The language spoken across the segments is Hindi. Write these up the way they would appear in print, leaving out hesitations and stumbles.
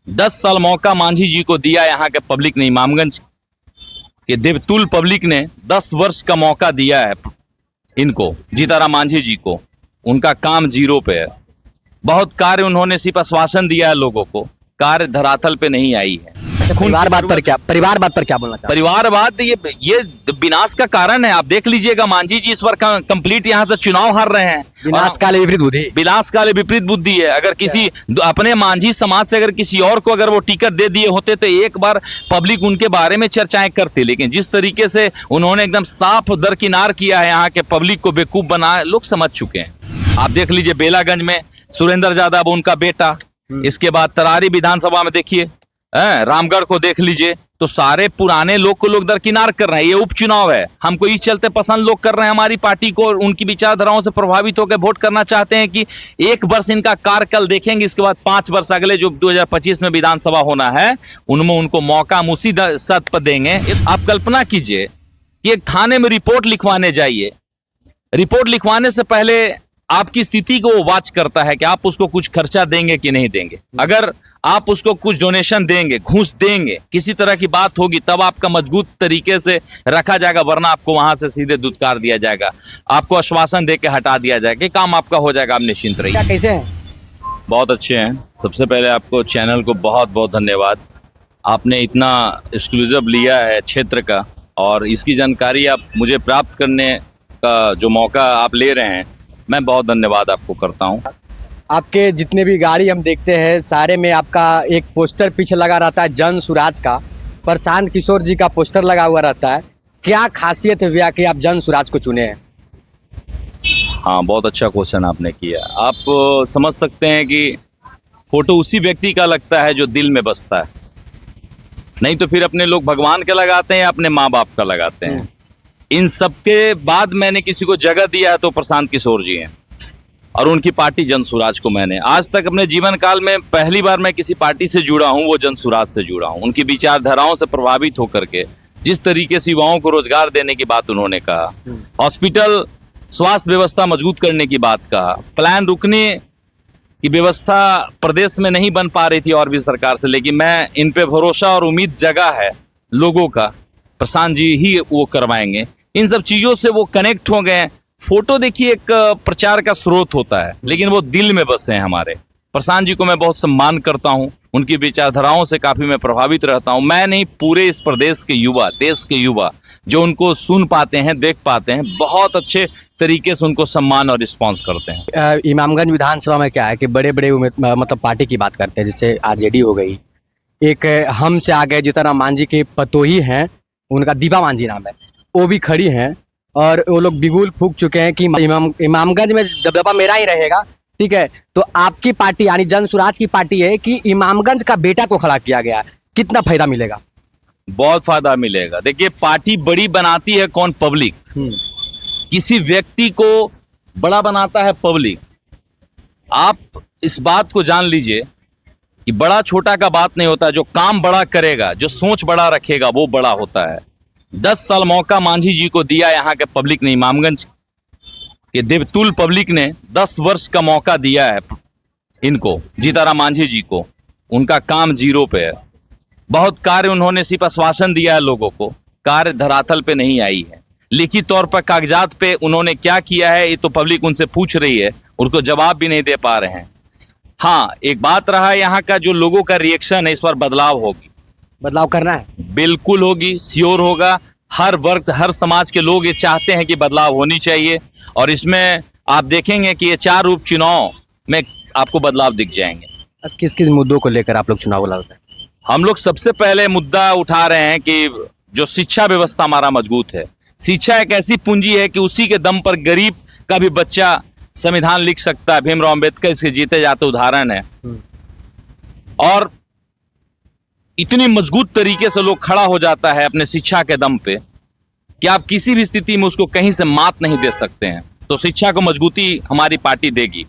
10 साल मौका मांझी जी को दिया यहाँ के पब्लिक ने, इमामगंज के देवतुल पब्लिक ने 10 वर्ष का मौका दिया है इनको, जीताराम मांझी जी को। उनका काम जीरो पे है। बहुत कार्य उन्होंने सिर्फ आश्वासन दिया है लोगों को, कार्य धरातल पे नहीं आई है। परिवारवाद पर क्या बोलना चाहते हैं? परिवारवाद ये विनाश का कारण है। आप देख लीजिएगा, मांझी जी इस बार कंप्लीट यहाँ से चुनाव हार रहे हैं। विनाश काले विपरीत बुद्धि, विनाश काले विपरीत बुद्धि है। अगर किसी अपने मांझी समाज से अगर किसी और को अगर वो टिकट दे दिए होते तो एक बार पब्लिक उनके बारे में चर्चाएं करती, लेकिन जिस तरीके से उन्होंने एकदम साफ दरकिनार किया है, यहाँ के पब्लिक को बेवकूफ बनाया, लोग समझ चुके हैं। आप देख लीजिए बेलागंज में सुरेंद्र यादव उनका बेटा, इसके बाद तरारी विधानसभा में देखिए, रामगढ़ को देख लीजिए, तो सारे पुराने लोग को लोग दरकिनार कर रहे हैं। ये उपचुनाव है, हमको इस चलते पसंद लोग कर रहे हैं हमारी पार्टी को, और उनकी विचारधाराओं से प्रभावित होकर वोट करना चाहते हैं कि एक वर्ष इनका कार्यकाल देखेंगे, इसके बाद 5 वर्ष अगले जो 2025 में विधानसभा होना है उनमें उनको मौका हम उसी सद पर देंगे। आप कल्पना कीजिए कि एक थाने में रिपोर्ट लिखवाने जाइए, रिपोर्ट लिखवाने से पहले आपकी स्थिति को वो वॉच करता है कि आप उसको कुछ खर्चा देंगे कि नहीं देंगे। अगर आप उसको कुछ डोनेशन देंगे, घूस देंगे, किसी तरह की बात होगी, तब आपका मजबूत तरीके से रखा जाएगा, वरना आपको वहां से सीधे दुत्कार दिया जाएगा, आपको आश्वासन देके हटा दिया जाएगा कि काम आपका हो जाएगा, आप निश्चिंत रहिए। क्या कैसे हैं? बहुत अच्छे हैं। सबसे पहले आपको चैनल को बहुत बहुत धन्यवाद, आपने इतना एक्सक्लूसिव लिया है क्षेत्र का, और इसकी जानकारी आप मुझे प्राप्त करने का जो मौका आप ले रहे हैं, मैं बहुत धन्यवाद आपको करता हूँ। आपके जितने भी गाड़ी हम देखते हैं सारे में आपका एक पोस्टर पीछे लगा रहता है जन सुराज का, प्रशांत किशोर जी का पोस्टर लगा हुआ रहता है। क्या खासियत है भैया कि आप जन सुराज को चुने हैं? हाँ, बहुत अच्छा क्वेश्चन आपने किया। आप समझ सकते हैं कि फोटो उसी व्यक्ति का लगता है जो दिल में बसता है, नहीं तो फिर अपने लोग भगवान के लगाते हैं या अपने माँ बाप का लगाते हैं। इन सबके बाद मैंने किसी को जगह दिया है तो प्रशांत किशोर जी हैं, और उनकी पार्टी जन सुराज को मैंने आज तक अपने जीवन काल में पहली बार मैं किसी पार्टी से जुड़ा हूं, वो जन सुराज से जुड़ा हूं। उनकी विचारधाराओं से प्रभावित होकर के जिस तरीके से युवाओं को रोजगार देने की बात उन्होंने कहा, हॉस्पिटल स्वास्थ्य व्यवस्था मजबूत करने की बात कहा, प्लान रुकने की व्यवस्था प्रदेश में नहीं बन पा रही थी और भी सरकार से, लेकिन मैं इन पे भरोसा और उम्मीद जगा है लोगों का, प्रशांत जी ही वो करवाएंगे। इन सब चीजों से वो कनेक्ट हो गए। फोटो देखिए एक प्रचार का स्रोत होता है, लेकिन वो दिल में बसे हैं हमारे। प्रशांत जी को मैं बहुत सम्मान करता हूं, उनकी विचारधाराओं से काफी मैं प्रभावित रहता हूं। मैं नहीं, पूरे इस प्रदेश के युवा, देश के युवा जो उनको सुन पाते हैं, देख पाते हैं, बहुत अच्छे तरीके से उनको सम्मान और रिस्पॉन्स करते हैं। इमामगंज विधानसभा में क्या है कि बड़े बड़े मतलब पार्टी की बात करते हैं, जैसे आरजेडी हो गई, एक हम से आगे जीताराम मांझी के पतोही हैं, उनका दीपा मांझी नाम है, वो भी खड़ी हैं, और वो लोग बिगुल फूंक चुके हैं कि इमामगंज में दबदबा मेरा ही रहेगा। ठीक है, तो आपकी पार्टी यानी जन सुराज की पार्टी है कि इमामगंज का बेटा को खड़ा किया गया, कितना फायदा मिलेगा? बहुत फायदा मिलेगा। देखिए, पार्टी बड़ी बनाती है कौन? पब्लिक। किसी व्यक्ति को बड़ा बनाता है पब्लिक। आप इस बात को जान लीजिए कि बड़ा छोटा का बात नहीं होता, जो काम बड़ा करेगा, जो सोच बड़ा रखेगा, वो बड़ा होता है। 10 साल मौका मांझी जी को दिया यहाँ के पब्लिक ने, इमामगंज के देवतुल पब्लिक ने 10 वर्ष का मौका दिया है इनको, जीताराम मांझी जी को। उनका काम जीरो पे है। बहुत कार्य उन्होंने सिर्फ आश्वासन दिया है लोगों को, कार्य धरातल पे नहीं आई है। लिखित तौर पर कागजात पे उन्होंने क्या किया है ये तो पब्लिक उनसे पूछ रही है, उनको जवाब भी नहीं दे पा रहे हैं। हाँ, एक बात रहा, यहाँ का जो लोगों का रिएक्शन है, इस बार बदलाव होगी। बदलाव करना है? बिल्कुल होगी, श्योर होगा। हर वर्ग, हर समाज के लोग ये चाहते हैं कि बदलाव होनी चाहिए, और इसमें आप देखेंगे कि ये 4 उपचुनाव में आपको बदलाव दिख जाएंगे। किस किस मुद्दों को लेकर आप लोग चुनाव लड़ते हैं? हम लोग सबसे पहले मुद्दा उठा रहे हैं कि जो शिक्षा व्यवस्था हमारा मजबूत है। शिक्षा एक ऐसी पूंजी है कि उसी के दम पर गरीब का भी बच्चा संविधान लिख सकता है। भीमराव अंबेडकर इसके जीते जाते उदाहरण है, और इतनी मजबूत तरीके से लोग खड़ा हो जाता है अपने शिक्षा के दम पे कि आप किसी भी स्थिति में उसको कहीं से मात नहीं दे सकते हैं। तो शिक्षा को मजबूती हमारी पार्टी देगी।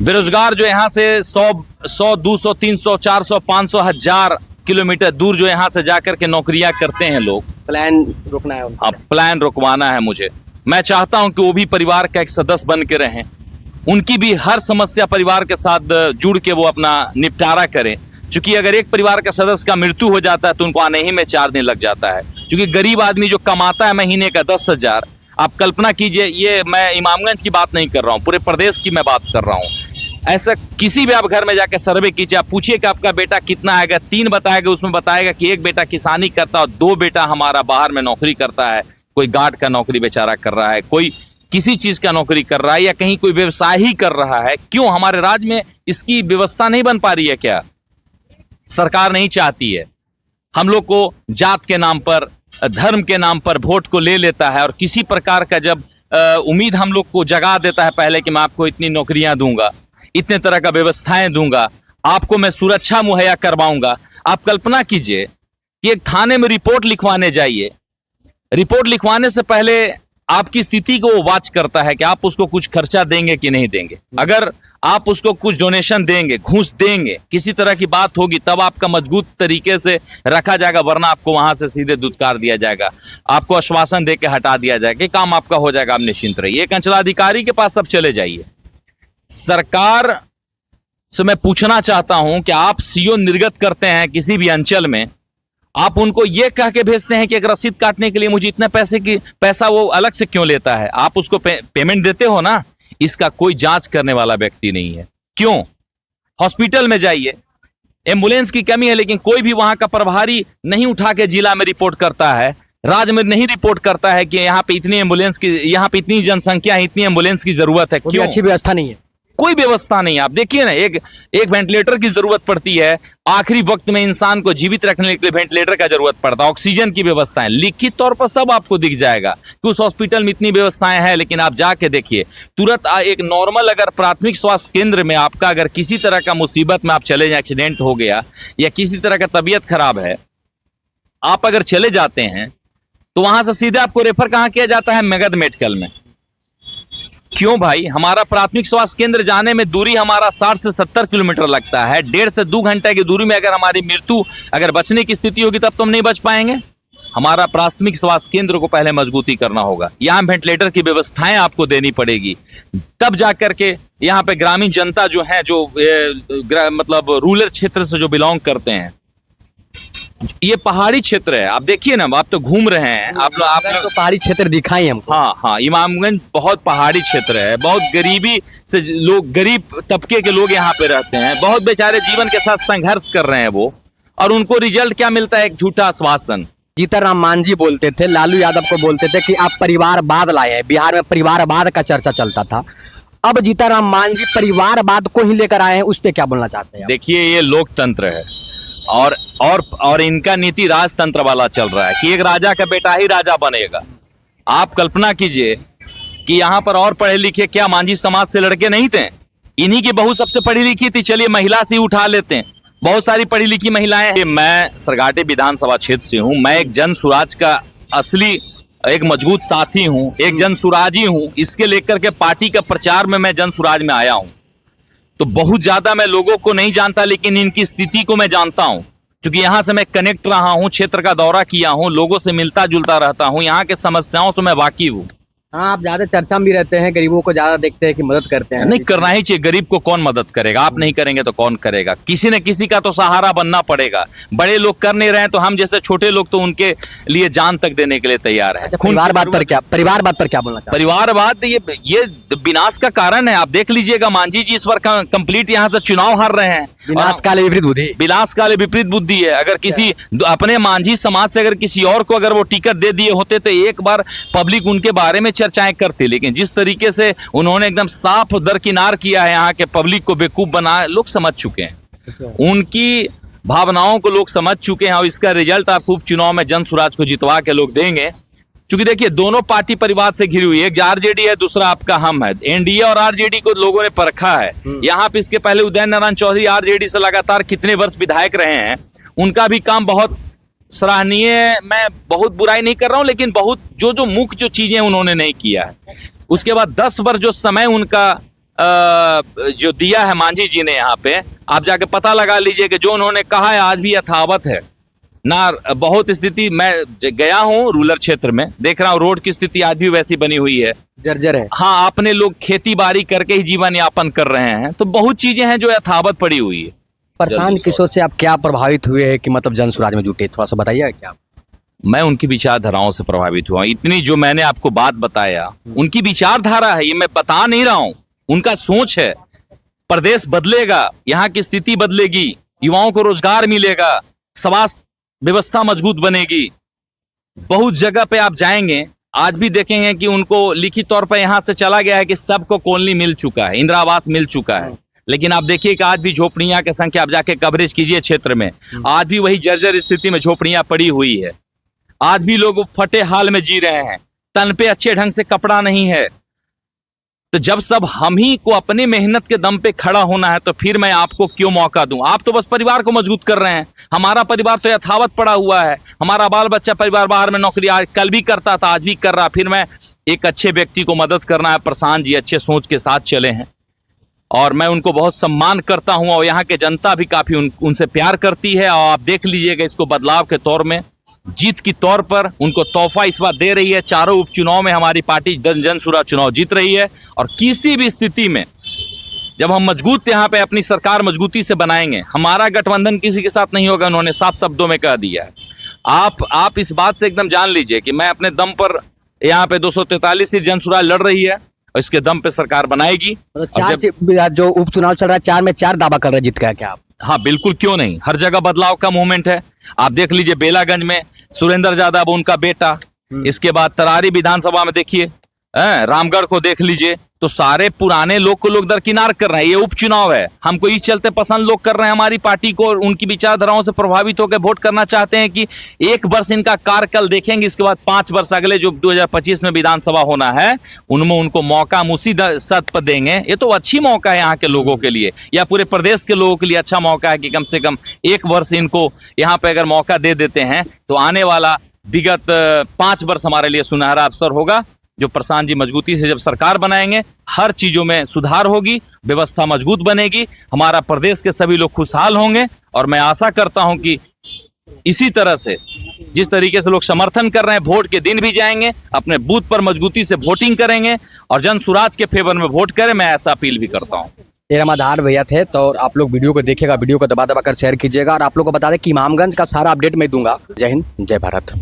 बेरोजगार जो यहाँ से 100, 200, 300, 400, 500, 1000 किलोमीटर दूर जो यहाँ से जाकर के नौकरियां करते हैं लोग, प्लान रोकना है। हाँ, प्लान रुकवाना है मुझे। मैं चाहता हूं कि वो भी परिवार का एक सदस्य बन के रहें, उनकी भी हर समस्या परिवार के साथ जुड़ के वो अपना निपटारा करें। क्योंकि अगर एक परिवार का सदस्य का मृत्यु हो जाता है तो उनको आने ही में 4 दिन लग जाता है। क्योंकि गरीब आदमी जो कमाता है महीने का 10,000, आप कल्पना कीजिए, ये मैं इमामगंज की बात नहीं कर रहा हूँ, पूरे प्रदेश की मैं बात कर रहा हूँ। ऐसा किसी भी आप घर में जाकर सर्वे कीजिए, आप पूछिए कि आपका बेटा कितना आएगा, 3 बताएगा, उसमें बताएगा कि एक बेटा किसानी करता है और 2 बेटा हमारा बाहर में नौकरी करता है, कोई गार्ड का नौकरी बेचारा कर रहा है, कोई किसी चीज का नौकरी कर रहा है, या कहीं कोई व्यवसाय ही कर रहा है। क्यों हमारे राज्य में इसकी व्यवस्था नहीं बन पा रही है? क्या सरकार नहीं चाहती है? हम लोग को जात के नाम पर, धर्म के नाम पर वोट को ले लेता है, और किसी प्रकार का जब उम्मीद हम लोग को जगा देता है पहले कि मैं आपको इतनी नौकरियां दूंगा, इतने तरह का व्यवस्थाएं दूंगा, आपको मैं सुरक्षा मुहैया करवाऊंगा। आप कल्पना कीजिए कि एक थाने में रिपोर्ट लिखवाने जाइए, रिपोर्ट लिखवाने से पहले आपकी स्थिति को वो वॉच करता है कि आप उसको कुछ खर्चा देंगे कि नहीं देंगे। अगर आप उसको कुछ डोनेशन देंगे, घूस देंगे, किसी तरह की बात होगी, तब आपका मजबूत तरीके से रखा जाएगा, वरना आपको वहां से सीधे दुत्कार दिया जाएगा, आपको आश्वासन देके हटा दिया जाएगा कि काम आपका हो जाएगा, आप निश्चिंत रहिए। एक अंचलाधिकारी के पास सब चले जाइए। सरकार से मैं पूछना चाहता हूं कि आप सीओ निर्गत करते हैं किसी भी अंचल में, आप उनको ये कह के भेजते हैं कि एक रसीद काटने के लिए मुझे इतने पैसा वो अलग से क्यों लेता है? आप उसको पेमेंट देते हो ना, इसका कोई जांच करने वाला व्यक्ति नहीं है। क्यों? हॉस्पिटल में जाइए, एम्बुलेंस की कमी है, लेकिन कोई भी वहां का प्रभारी नहीं उठा के जिला में रिपोर्ट करता है, राज्य में नहीं रिपोर्ट करता है कि यहाँ पे इतनी एम्बुलेंस की, यहाँ पे इतनी जनसंख्या है, इतनी एम्बुलेंस की जरूरत है। क्यों? अच्छी व्यवस्था नहीं है, कोई व्यवस्था नहीं है। आप देखिए ना, एक वेंटिलेटर की जरूरत पड़ती है, आखिरी वक्त में इंसान को जीवित रखने के लिए वेंटिलेटर का जरूरत पड़ता है, ऑक्सीजन की व्यवस्थाएं लिखित तौर पर सब आपको दिख जाएगा कि उस हॉस्पिटल में इतनी व्यवस्थाएं हैं। लेकिन आप जाके देखिए, तुरंत एक नॉर्मल अगर प्राथमिक स्वास्थ्य केंद्र में आपका अगर किसी तरह का मुसीबत में आप चले जाए, एक्सीडेंट हो गया या किसी तरह का तबीयत खराब है, आप अगर चले जाते हैं तो वहां से सीधे आपको रेफर कहां किया जाता है? मगध मेडिकल में। क्यों भाई? हमारा प्राथमिक स्वास्थ्य केंद्र जाने में दूरी हमारा 60 से 70 किलोमीटर लगता है। 1.5 से 2 घंटे की दूरी में अगर हमारी मृत्यु अगर बचने की स्थिति होगी तब तो हम नहीं बच पाएंगे। हमारा प्राथमिक स्वास्थ्य केंद्र को पहले मजबूती करना होगा, यहाँ वेंटिलेटर की व्यवस्थाएं आपको देनी पड़ेगी, तब जाकर के यहाँ पे ग्रामीण जनता जो है, जो मतलब रूरल क्षेत्र से जो बिलोंग करते हैं, ये पहाड़ी क्षेत्र है। आप देखिए ना, आप तो घूम रहे हैं, आप तो पहाड़ी क्षेत्र दिखाई हमको। हाँ, इमामगंज बहुत पहाड़ी क्षेत्र है, बहुत गरीबी से लोग, गरीब तबके के लोग यहाँ पे रहते हैं, बहुत बेचारे जीवन के साथ संघर्ष कर रहे हैं वो, और उनको रिजल्ट क्या मिलता है? एक झूठा आश्वासन। जीतनराम मांझी बोलते थे, लालू यादव को बोलते थे कि आप परिवारवाद लाए हैं, बिहार में परिवारवाद का चर्चा चलता था। अब जीतनराम मांझी परिवारवाद को ही लेकर आए हैं, उस पर क्या बोलना चाहते हैं? देखिए, ये लोकतंत्र है और इनका नीति राजतंत्र वाला चल रहा है कि एक राजा का बेटा ही राजा बनेगा। आप कल्पना कीजिए कि यहाँ पर और पढ़े लिखे क्या मांझी समाज से लड़के नहीं थे? इन्हीं की बहू सबसे पढ़ी लिखी थी। चलिए महिला से ही उठा लेते हैं, बहुत सारी पढ़ी लिखी महिलाएं हैं। मैं सरगाटी विधानसभा क्षेत्र से हूँ, मैं एक जन सुराज का असली एक मजबूत साथी हूँ, एक जन सुराजी हूँ। इसके लेकर के पार्टी का प्रचार में मैं जन सुराज में आया हूँ। तो बहुत ज्यादा मैं लोगों को नहीं जानता, लेकिन इनकी स्थिति को मैं जानता हूं, क्योंकि यहां से मैं कनेक्ट रहा हूं, क्षेत्र का दौरा किया हूं, लोगों से मिलता जुलता रहता हूं, यहां के समस्याओं से मैं वाकिफ हूं। हाँ, आप ज्यादा चर्चा में भी रहते हैं, गरीबों को ज्यादा देखते हैं कि मदद करते हैं। नहीं, करना ही चाहिए। गरीब को कौन मदद करेगा? आप नहीं करेंगे तो कौन करेगा? किसी न किसी का तो सहारा बनना पड़ेगा। बड़े लोग कर नहीं रहे हैं तो हम जैसे छोटे लोग तो उनके लिए जान तक देने के लिए तैयार है। परिवारवाद पर क्या बोलना चाहते हैं? परिवारवाद ये विनाश का कारण है। आप देख लीजिएगा, मांझी जी इस बार कंप्लीट यहाँ से चुनाव हार रहे हैं। विनाश काले विपरीत बुद्धि है। अगर किसी अपने मांझी समाज से अगर किसी और को अगर वो टिकट दे दिए होते तो एक बार पब्लिक उनके बारे में चर्चाएं करती, लेकिन जिस तरीके से उन्होंने एकदम साफ दरकिनार किया है, यहाँ के पब्लिक को बेवकूफ बनाया, लोग समझ चुके हैं, उनकी भावनाओं को लोग समझ चुके हैं, और इसका रिजल्ट आप खूब चुनाव में जन सुराज को जितवा के लोग देंगे। क्योंकि देखिए, दोनों पार्टी परिवार से घिरी हुई है, एक आरजेडी है, दूसरा आपका हम है। एनडीए और आरजेडी को लोगों ने परखा है। यहाँ पे इसके पहले उदय नारायण चौधरी आरजेडी से लगातार कितने वर्ष विधायक रहे हैं, उनका भी काम बहुत सराहनीय, मैं बहुत बुराई नहीं कर रहा हूं, लेकिन बहुत जो मुख्य जो चीजें उन्होंने नहीं किया है। उसके बाद 10 वर्ष जो समय उनका जो दिया है मांझी जी ने, यहाँ पे आप जाके पता लगा लीजिए कि जो उन्होंने कहा है आज भी यथावत है ना। बहुत स्थिति, मैं गया हूँ रूरल क्षेत्र में, देख रहा हूँ रोड की स्थिति आज भी वैसी बनी हुई है, जर्जर है। हाँ, अपने लोग खेती बाड़ी करके ही जीवन यापन कर रहे हैं। तो बहुत चीजें हैं जो यथावत पड़ी हुई है। प्रशांत जल्दी किशोर से आप क्या प्रभावित हुए हैं कि मतलब जन स्वराज में जुटे, थोड़ा सा बताइए क्या आप? मैं उनकी विचारधाराओं से प्रभावित हुआ। इतनी जो मैंने आपको बात बताया उनकी विचारधारा है, ये मैं बता नहीं रहा हूं, उनका सोच है। प्रदेश बदलेगा, यहाँ की स्थिति बदलेगी, युवाओं को रोजगार मिलेगा, स्वास्थ्य व्यवस्था मजबूत बनेगी। बहुत जगह पे आप जाएंगे, आज भी देखेंगे कि उनको लिखित तौर पर यहाँ से चला गया है कि सबको कॉलोनी मिल चुका है, इंदिरा आवास मिल चुका है। लेकिन आप देखिए कि आज भी झोपड़ियां की संख्या, आप जाके कवरेज कीजिए क्षेत्र में, आज भी वही जर्जर स्थिति में झोपड़ियां पड़ी हुई है। आज भी लोग फटे हाल में जी रहे हैं, तन पे अच्छे ढंग से कपड़ा नहीं है। तो जब सब हम ही को अपने मेहनत के दम पे खड़ा होना है, तो फिर मैं आपको क्यों मौका दूं? आप तो बस परिवार को मजबूत कर रहे हैं, हमारा परिवार तो यथावत पड़ा हुआ है। हमारा बाल बच्चा परिवार बाहर में नौकरी आज कल भी करता था, आज भी कर रहा। फिर मैं एक अच्छे व्यक्ति को मदद करना है। प्रशांत जी अच्छे सोच के साथ चले हैं और मैं उनको बहुत सम्मान करता हूं, और यहाँ के जनता भी काफी उनसे प्यार करती है। और आप देख लीजिएगा इसको बदलाव के तौर में, जीत की तौर पर उनको तोहफा इस बार दे रही है। चारों उपचुनाव में हमारी पार्टी जन स्वराज चुनाव जीत रही है, और किसी भी स्थिति में जब हम मजबूत यहाँ पे अपनी सरकार मजबूती से बनाएंगे, हमारा गठबंधन किसी के साथ नहीं होगा, उन्होंने साफ शब्दों में कह दिया है। आप इस बात से एकदम जान लीजिए कि मैं अपने दम पर यहाँ पे 243 सीट जन स्वराज लड़ रही है, और इसके दम पे सरकार बनाएगी। तो चार से जो उपचुनाव चल रहा है, 4 में 4 दावा कर रहे हैं जीत का, क्या आप? हाँ बिल्कुल, क्यों नहीं। हर जगह बदलाव का मूवमेंट है। आप देख लीजिए बेलागंज में सुरेंद्र यादव उनका बेटा, इसके बाद तरारी विधानसभा में देखिए, रामगढ़ को देख लीजिए, तो सारे पुराने लोग को लोग दरकिनार कर रहे हैं। ये उपचुनाव है, हमको इस चलते पसंद लोग कर रहे हैं हमारी पार्टी को, और उनकी विचारधाराओं से प्रभावित होकर वोट करना चाहते हैं कि एक वर्ष इनका कार्यकाल देखेंगे, इसके बाद 5 वर्ष अगले जो 2025 में विधानसभा होना है उनमें उनको मौका हम उसी सद पर देंगे। ये तो अच्छी मौका है यहाँ के लोगों के लिए, या पूरे प्रदेश के लोगों के लिए अच्छा मौका है कि कम से कम 1 वर्ष इनको यहाँ पे अगर मौका दे देते हैं, तो आने वाला विगत 5 वर्ष हमारे लिए सुनहरा अवसर होगा। जो प्रशांत जी मजबूती से जब सरकार बनाएंगे, हर चीजों में सुधार होगी, व्यवस्था मजबूत बनेगी, हमारा प्रदेश के सभी लोग खुशहाल होंगे। और मैं आशा करता हूं कि इसी तरह से जिस तरीके से लोग समर्थन कर रहे हैं, वोट के दिन भी जाएंगे, अपने बूथ पर मजबूती से वोटिंग करेंगे और जन स्वराज के फेवर में वोट करें। मैं ऐसा अपील भी करता हूँ। ये रामाधार भैया थे। तो आप लोग वीडियो को देखिएगा, वीडियो को दबा दबा कर शेयर कीजिएगा, और आप लोग को बता दें कि इमामगंज का सारा अपडेट मैं दूंगा। जय हिंद, जय भारत।